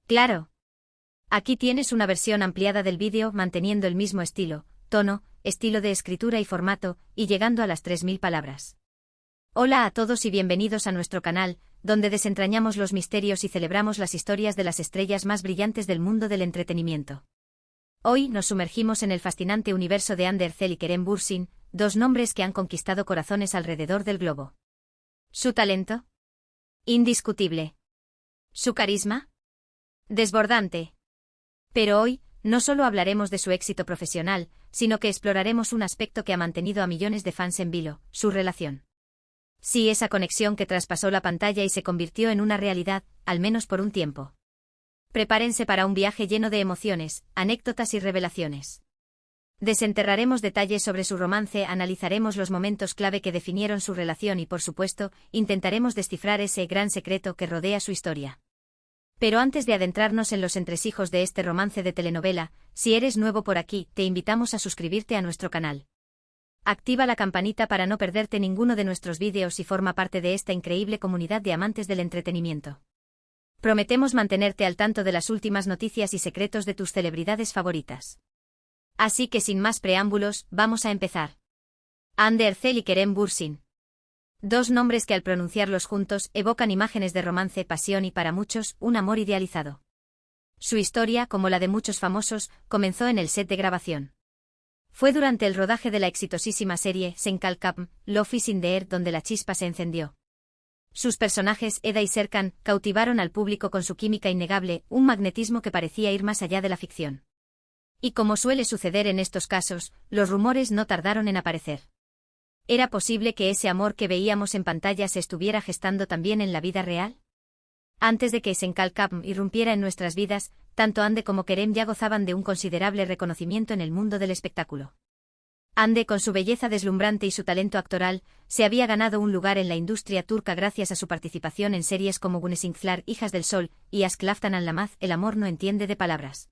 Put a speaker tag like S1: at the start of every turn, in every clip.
S1: Claro. Aquí tienes una versión ampliada del vídeo manteniendo el mismo estilo, tono, estilo de escritura y formato, y llegando a las 3000 palabras. Hola a todos y bienvenidos a nuestro canal, donde desentrañamos los misterios y celebramos las historias de las estrellas más brillantes del mundo del entretenimiento. Hoy nos sumergimos en el fascinante universo de Hande Erçel y Kerem Bürsin, dos nombres que han conquistado corazones alrededor del globo. ¿Su talento? Indiscutible. ¿Su carisma? Desbordante. Pero hoy, no solo hablaremos de su éxito profesional, sino que exploraremos un aspecto que ha mantenido a millones de fans en vilo, su relación. Sí, esa conexión que traspasó la pantalla y se convirtió en una realidad, al menos por un tiempo. Prepárense para un viaje lleno de emociones, anécdotas y revelaciones. Desenterraremos detalles sobre su romance, analizaremos los momentos clave que definieron su relación y, por supuesto, intentaremos descifrar ese gran secreto que rodea su historia. Pero antes de adentrarnos en los entresijos de este romance de telenovela, si eres nuevo por aquí, te invitamos a suscribirte a nuestro canal. Activa la campanita para no perderte ninguno de nuestros vídeos y forma parte de esta increíble comunidad de amantes del entretenimiento. Prometemos mantenerte al tanto de las últimas noticias y secretos de tus celebridades favoritas. Así que sin más preámbulos, vamos a empezar. Hande Erçel y Kerem Bürsin. Dos nombres que al pronunciarlos juntos evocan imágenes de romance, pasión y para muchos, un amor idealizado. Su historia, como la de muchos famosos, comenzó en el set de grabación. Fue durante el rodaje de la exitosísima serie Sen Kalkam, Love is in the Air donde la chispa se encendió. Sus personajes, Eda y Serkan, cautivaron al público con su química innegable, un magnetismo que parecía ir más allá de la ficción. Y como suele suceder en estos casos, los rumores no tardaron en aparecer. ¿Era posible que ese amor que veíamos en pantalla se estuviera gestando también en la vida real? Antes de que Sen Kalkam irrumpiera en nuestras vidas, tanto Hande como Kerem ya gozaban de un considerable reconocimiento en el mundo del espectáculo. Hande, con su belleza deslumbrante y su talento actoral, se había ganado un lugar en la industria turca gracias a su participación en series como Güneşler, Hijas del Sol, y Aşk Laftan Anlamaz, El amor no entiende de palabras.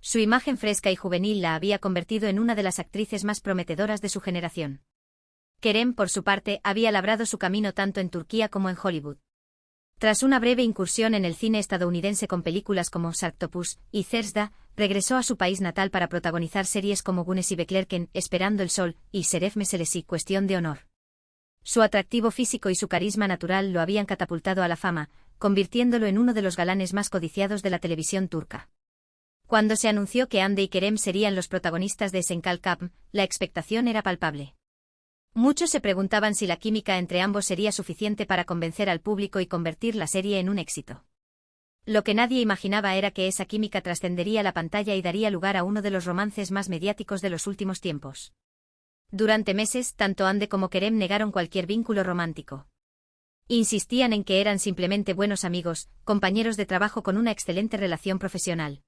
S1: Su imagen fresca y juvenil la había convertido en una de las actrices más prometedoras de su generación. Kerem, por su parte, había labrado su camino tanto en Turquía como en Hollywood. Tras una breve incursión en el cine estadounidense con películas como Sarktopus y Zerzda, regresó a su país natal para protagonizar series como Güneş Beklerken, Esperando el Sol, y Şeref Meselesi, Cuestión de Honor. Su atractivo físico y su carisma natural lo habían catapultado a la fama, convirtiéndolo en uno de los galanes más codiciados de la televisión turca. Cuando se anunció que Hande y Kerem serían los protagonistas de Sen Kalkam, la expectación era palpable. Muchos se preguntaban si la química entre ambos sería suficiente para convencer al público y convertir la serie en un éxito. Lo que nadie imaginaba era que esa química trascendería la pantalla y daría lugar a uno de los romances más mediáticos de los últimos tiempos. Durante meses, tanto Hande como Kerem negaron cualquier vínculo romántico. Insistían en que eran simplemente buenos amigos, compañeros de trabajo con una excelente relación profesional.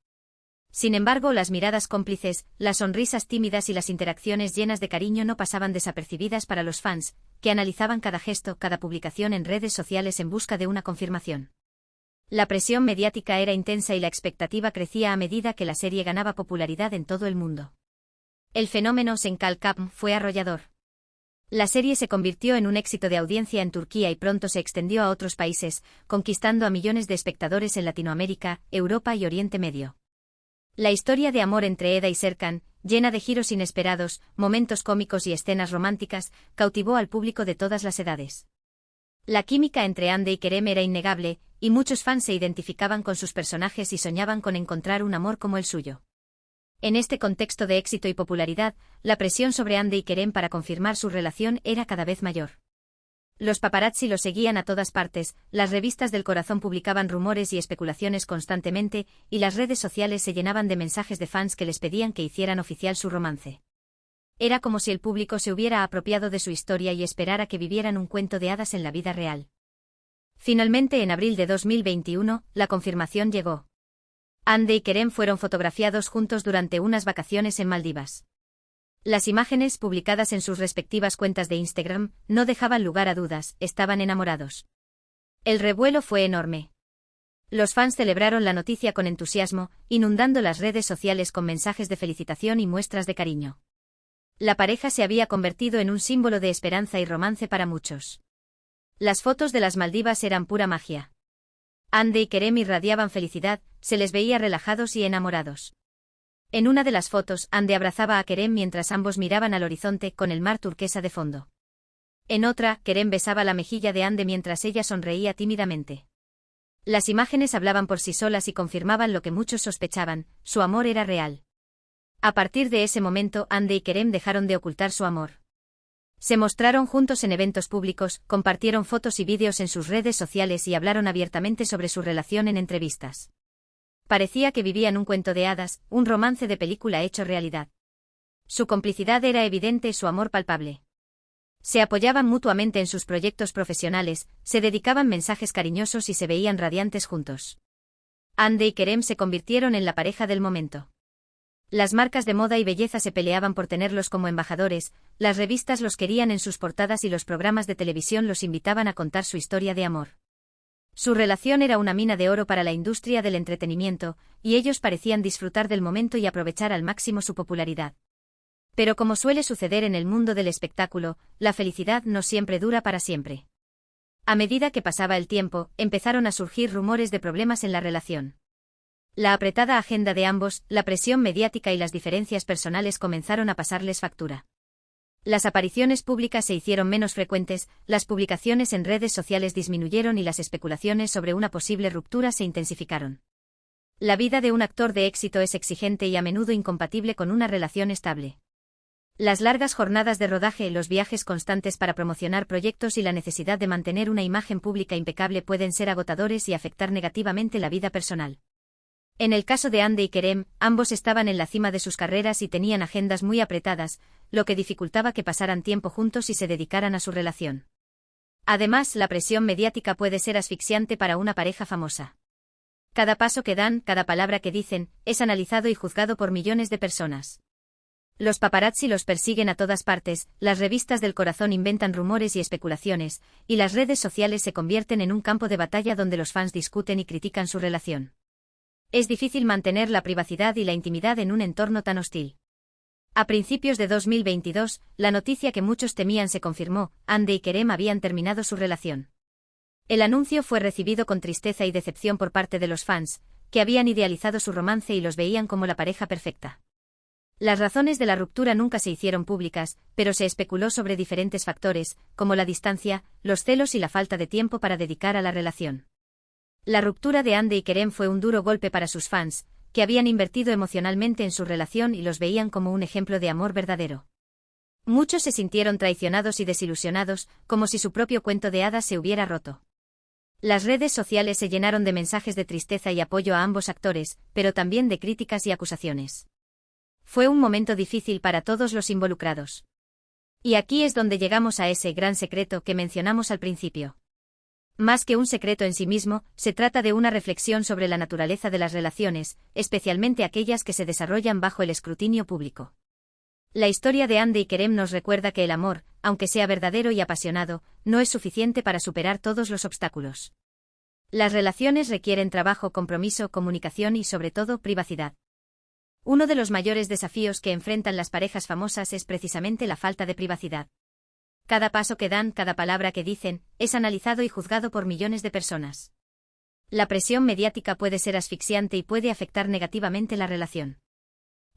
S1: Sin embargo, las miradas cómplices, las sonrisas tímidas y las interacciones llenas de cariño no pasaban desapercibidas para los fans, que analizaban cada gesto, cada publicación en redes sociales en busca de una confirmación. La presión mediática era intensa y la expectativa crecía a medida que la serie ganaba popularidad en todo el mundo. El fenómeno Sen Kalkam fue arrollador. La serie se convirtió en un éxito de audiencia en Turquía y pronto se extendió a otros países, conquistando a millones de espectadores en Latinoamérica, Europa y Oriente Medio. La historia de amor entre Eda y Serkan, llena de giros inesperados, momentos cómicos y escenas románticas, cautivó al público de todas las edades. La química entre Hande y Kerem era innegable, y muchos fans se identificaban con sus personajes y soñaban con encontrar un amor como el suyo. En este contexto de éxito y popularidad, la presión sobre Hande y Kerem para confirmar su relación era cada vez mayor. Los paparazzi lo seguían a todas partes, las revistas del corazón publicaban rumores y especulaciones constantemente, y las redes sociales se llenaban de mensajes de fans que les pedían que hicieran oficial su romance. Era como si el público se hubiera apropiado de su historia y esperara que vivieran un cuento de hadas en la vida real. Finalmente, en abril de 2021, la confirmación llegó. Hande y Kerem fueron fotografiados juntos durante unas vacaciones en Maldivas. Las imágenes, publicadas en sus respectivas cuentas de Instagram, no dejaban lugar a dudas, estaban enamorados. El revuelo fue enorme. Los fans celebraron la noticia con entusiasmo, inundando las redes sociales con mensajes de felicitación y muestras de cariño. La pareja se había convertido en un símbolo de esperanza y romance para muchos. Las fotos de las Maldivas eran pura magia. Ande y Kerem irradiaban felicidad, se les veía relajados y enamorados. En una de las fotos, Ande abrazaba a Kerem mientras ambos miraban al horizonte con el mar turquesa de fondo. En otra, Kerem besaba la mejilla de Ande mientras ella sonreía tímidamente. Las imágenes hablaban por sí solas y confirmaban lo que muchos sospechaban: su amor era real. A partir de ese momento, Ande y Kerem dejaron de ocultar su amor. Se mostraron juntos en eventos públicos, compartieron fotos y vídeos en sus redes sociales y hablaron abiertamente sobre su relación en entrevistas. Parecía que vivían un cuento de hadas, un romance de película hecho realidad. Su complicidad era evidente y su amor palpable. Se apoyaban mutuamente en sus proyectos profesionales, se dedicaban mensajes cariñosos y se veían radiantes juntos. Ande y Kerem se convirtieron en la pareja del momento. Las marcas de moda y belleza se peleaban por tenerlos como embajadores, las revistas los querían en sus portadas y los programas de televisión los invitaban a contar su historia de amor. Su relación era una mina de oro para la industria del entretenimiento, y ellos parecían disfrutar del momento y aprovechar al máximo su popularidad. Pero como suele suceder en el mundo del espectáculo, la felicidad no siempre dura para siempre. A medida que pasaba el tiempo, empezaron a surgir rumores de problemas en la relación. La apretada agenda de ambos, la presión mediática y las diferencias personales comenzaron a pasarles factura. Las apariciones públicas se hicieron menos frecuentes, las publicaciones en redes sociales disminuyeron y las especulaciones sobre una posible ruptura se intensificaron. La vida de un actor de éxito es exigente y a menudo incompatible con una relación estable. Las largas jornadas de rodaje, los viajes constantes para promocionar proyectos y la necesidad de mantener una imagen pública impecable pueden ser agotadores y afectar negativamente la vida personal. En el caso de Ande y Kerem, ambos estaban en la cima de sus carreras y tenían agendas muy apretadas, lo que dificultaba que pasaran tiempo juntos y se dedicaran a su relación. Además, la presión mediática puede ser asfixiante para una pareja famosa. Cada paso que dan, cada palabra que dicen, es analizado y juzgado por millones de personas. Los paparazzi los persiguen a todas partes, las revistas del corazón inventan rumores y especulaciones, y las redes sociales se convierten en un campo de batalla donde los fans discuten y critican su relación. Es difícil mantener la privacidad y la intimidad en un entorno tan hostil. A principios de 2022, la noticia que muchos temían se confirmó: Ande y Kerem habían terminado su relación. El anuncio fue recibido con tristeza y decepción por parte de los fans, que habían idealizado su romance y los veían como la pareja perfecta. Las razones de la ruptura nunca se hicieron públicas, pero se especuló sobre diferentes factores, como la distancia, los celos y la falta de tiempo para dedicar a la relación. La ruptura de Ande y Kerem fue un duro golpe para sus fans, que habían invertido emocionalmente en su relación y los veían como un ejemplo de amor verdadero. Muchos se sintieron traicionados y desilusionados, como si su propio cuento de hadas se hubiera roto. Las redes sociales se llenaron de mensajes de tristeza y apoyo a ambos actores, pero también de críticas y acusaciones. Fue un momento difícil para todos los involucrados. Y aquí es donde llegamos a ese gran secreto que mencionamos al principio. Más que un secreto en sí mismo, se trata de una reflexión sobre la naturaleza de las relaciones, especialmente aquellas que se desarrollan bajo el escrutinio público. La historia de Ande y Kerem nos recuerda que el amor, aunque sea verdadero y apasionado, no es suficiente para superar todos los obstáculos. Las relaciones requieren trabajo, compromiso, comunicación y, sobre todo, privacidad. Uno de los mayores desafíos que enfrentan las parejas famosas es precisamente la falta de privacidad. Cada paso que dan, cada palabra que dicen, es analizado y juzgado por millones de personas. La presión mediática puede ser asfixiante y puede afectar negativamente la relación.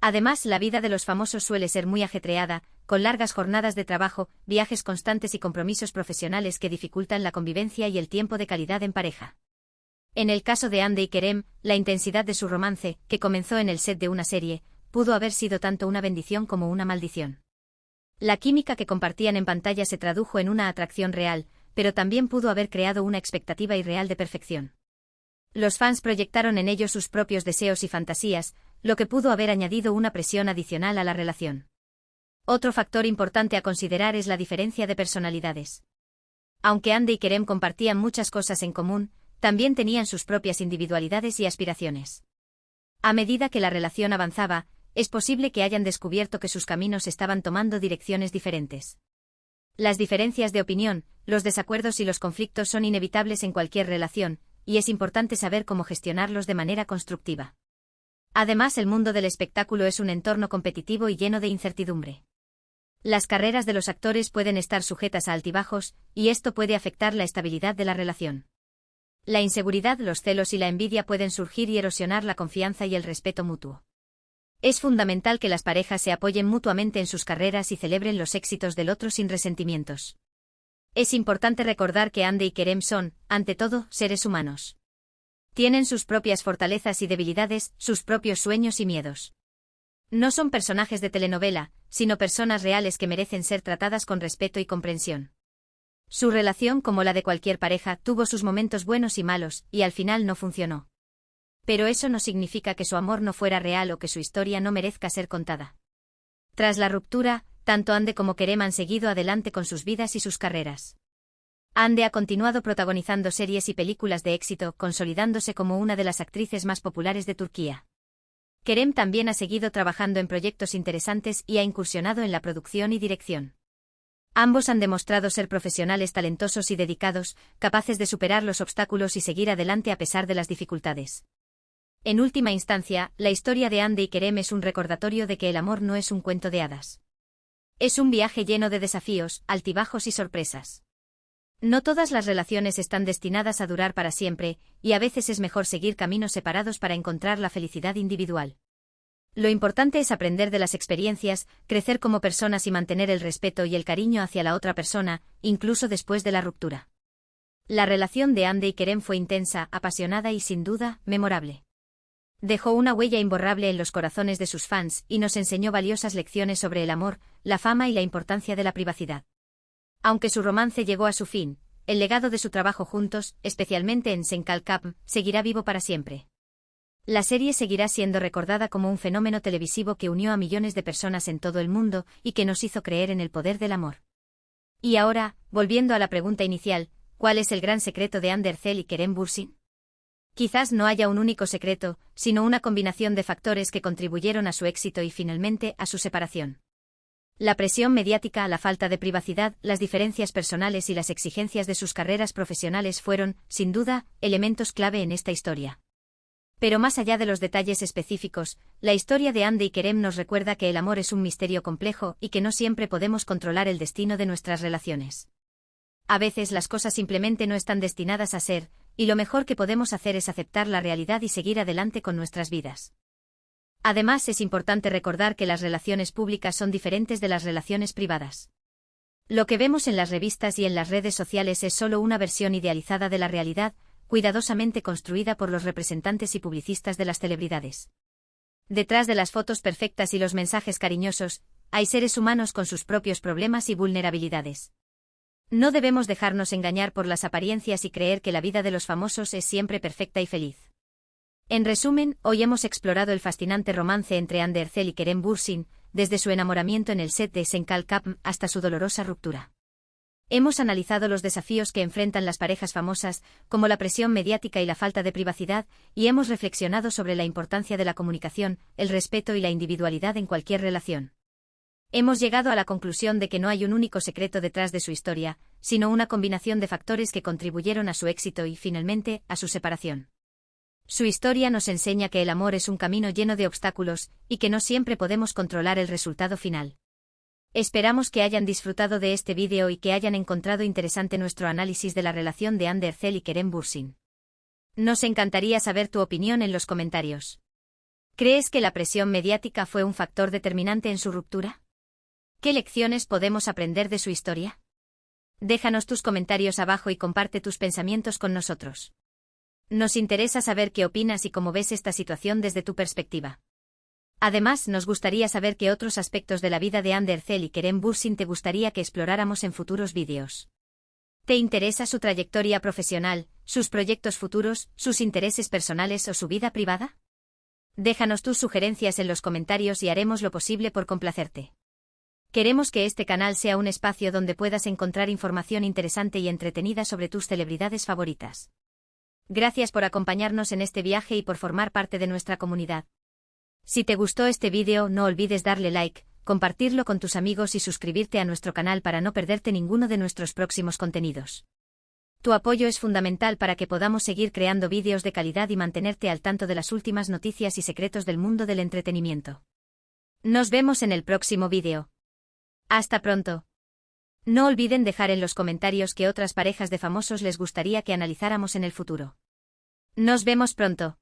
S1: Además, la vida de los famosos suele ser muy ajetreada, con largas jornadas de trabajo, viajes constantes y compromisos profesionales que dificultan la convivencia y el tiempo de calidad en pareja. En el caso de Ande y Kerem, la intensidad de su romance, que comenzó en el set de una serie, pudo haber sido tanto una bendición como una maldición. La química que compartían en pantalla se tradujo en una atracción real, pero también pudo haber creado una expectativa irreal de perfección. Los fans proyectaron en ellos sus propios deseos y fantasías, lo que pudo haber añadido una presión adicional a la relación. Otro factor importante a considerar es la diferencia de personalidades. Aunque Ande y Kerem compartían muchas cosas en común, también tenían sus propias individualidades y aspiraciones. A medida que la relación avanzaba, es posible que hayan descubierto que sus caminos estaban tomando direcciones diferentes. Las diferencias de opinión, los desacuerdos y los conflictos son inevitables en cualquier relación, y es importante saber cómo gestionarlos de manera constructiva. Además, el mundo del espectáculo es un entorno competitivo y lleno de incertidumbre. Las carreras de los actores pueden estar sujetas a altibajos, y esto puede afectar la estabilidad de la relación. La inseguridad, los celos y la envidia pueden surgir y erosionar la confianza y el respeto mutuo. Es fundamental que las parejas se apoyen mutuamente en sus carreras y celebren los éxitos del otro sin resentimientos. Es importante recordar que Andy y Kerem son, ante todo, seres humanos. Tienen sus propias fortalezas y debilidades, sus propios sueños y miedos. No son personajes de telenovela, sino personas reales que merecen ser tratadas con respeto y comprensión. Su relación, como la de cualquier pareja, tuvo sus momentos buenos y malos, y al final no funcionó. Pero eso no significa que su amor no fuera real o que su historia no merezca ser contada. Tras la ruptura, tanto Ande como Kerem han seguido adelante con sus vidas y sus carreras. Ande ha continuado protagonizando series y películas de éxito, consolidándose como una de las actrices más populares de Turquía. Kerem también ha seguido trabajando en proyectos interesantes y ha incursionado en la producción y dirección. Ambos han demostrado ser profesionales talentosos y dedicados, capaces de superar los obstáculos y seguir adelante a pesar de las dificultades. En última instancia, la historia de Ande y Kerem es un recordatorio de que el amor no es un cuento de hadas. Es un viaje lleno de desafíos, altibajos y sorpresas. No todas las relaciones están destinadas a durar para siempre, y a veces es mejor seguir caminos separados para encontrar la felicidad individual. Lo importante es aprender de las experiencias, crecer como personas y mantener el respeto y el cariño hacia la otra persona, incluso después de la ruptura. La relación de Ande y Kerem fue intensa, apasionada y sin duda, memorable. Dejó una huella imborrable en los corazones de sus fans y nos enseñó valiosas lecciones sobre el amor, la fama y la importancia de la privacidad. Aunque su romance llegó a su fin, el legado de su trabajo juntos, especialmente en Senkalkap, seguirá vivo para siempre. La serie seguirá siendo recordada como un fenómeno televisivo que unió a millones de personas en todo el mundo y que nos hizo creer en el poder del amor. Y ahora, volviendo a la pregunta inicial, ¿cuál es el gran secreto de Hande Erçel y Kerem Bürsin? Quizás no haya un único secreto, sino una combinación de factores que contribuyeron a su éxito y finalmente a su separación. La presión mediática, la falta de privacidad, las diferencias personales y las exigencias de sus carreras profesionales fueron, sin duda, elementos clave en esta historia. Pero más allá de los detalles específicos, la historia de Hande y Kerem nos recuerda que el amor es un misterio complejo y que no siempre podemos controlar el destino de nuestras relaciones. A veces las cosas simplemente no están destinadas a ser, y lo mejor que podemos hacer es aceptar la realidad y seguir adelante con nuestras vidas. Además, es importante recordar que las relaciones públicas son diferentes de las relaciones privadas. Lo que vemos en las revistas y en las redes sociales es solo una versión idealizada de la realidad, cuidadosamente construida por los representantes y publicistas de las celebridades. Detrás de las fotos perfectas y los mensajes cariñosos, hay seres humanos con sus propios problemas y vulnerabilidades. No debemos dejarnos engañar por las apariencias y creer que la vida de los famosos es siempre perfecta y feliz. En resumen, hoy hemos explorado el fascinante romance entre Hande Erçel y Kerem Bürsin, desde su enamoramiento en el set de Senkalkap hasta su dolorosa ruptura. Hemos analizado los desafíos que enfrentan las parejas famosas, como la presión mediática y la falta de privacidad, y hemos reflexionado sobre la importancia de la comunicación, el respeto y la individualidad en cualquier relación. Hemos llegado a la conclusión de que no hay un único secreto detrás de su historia, sino una combinación de factores que contribuyeron a su éxito y, finalmente, a su separación. Su historia nos enseña que el amor es un camino lleno de obstáculos, y que no siempre podemos controlar el resultado final. Esperamos que hayan disfrutado de este vídeo y que hayan encontrado interesante nuestro análisis de la relación de Hande Erçel y Kerem Bürsin. Nos encantaría saber tu opinión en los comentarios. ¿Crees que la presión mediática fue un factor determinante en su ruptura? ¿Qué lecciones podemos aprender de su historia? Déjanos tus comentarios abajo y comparte tus pensamientos con nosotros. Nos interesa saber qué opinas y cómo ves esta situación desde tu perspectiva. Además, nos gustaría saber qué otros aspectos de la vida de Hande Erçel y Kerem Bürsin te gustaría que exploráramos en futuros vídeos. ¿Te interesa su trayectoria profesional, sus proyectos futuros, sus intereses personales o su vida privada? Déjanos tus sugerencias en los comentarios y haremos lo posible por complacerte. Queremos que este canal sea un espacio donde puedas encontrar información interesante y entretenida sobre tus celebridades favoritas. Gracias por acompañarnos en este viaje y por formar parte de nuestra comunidad. Si te gustó este vídeo, no olvides darle like, compartirlo con tus amigos y suscribirte a nuestro canal para no perderte ninguno de nuestros próximos contenidos. Tu apoyo es fundamental para que podamos seguir creando vídeos de calidad y mantenerte al tanto de las últimas noticias y secretos del mundo del entretenimiento. Nos vemos en el próximo vídeo. Hasta pronto. No olviden dejar en los comentarios qué otras parejas de famosos les gustaría que analizáramos en el futuro. Nos vemos pronto.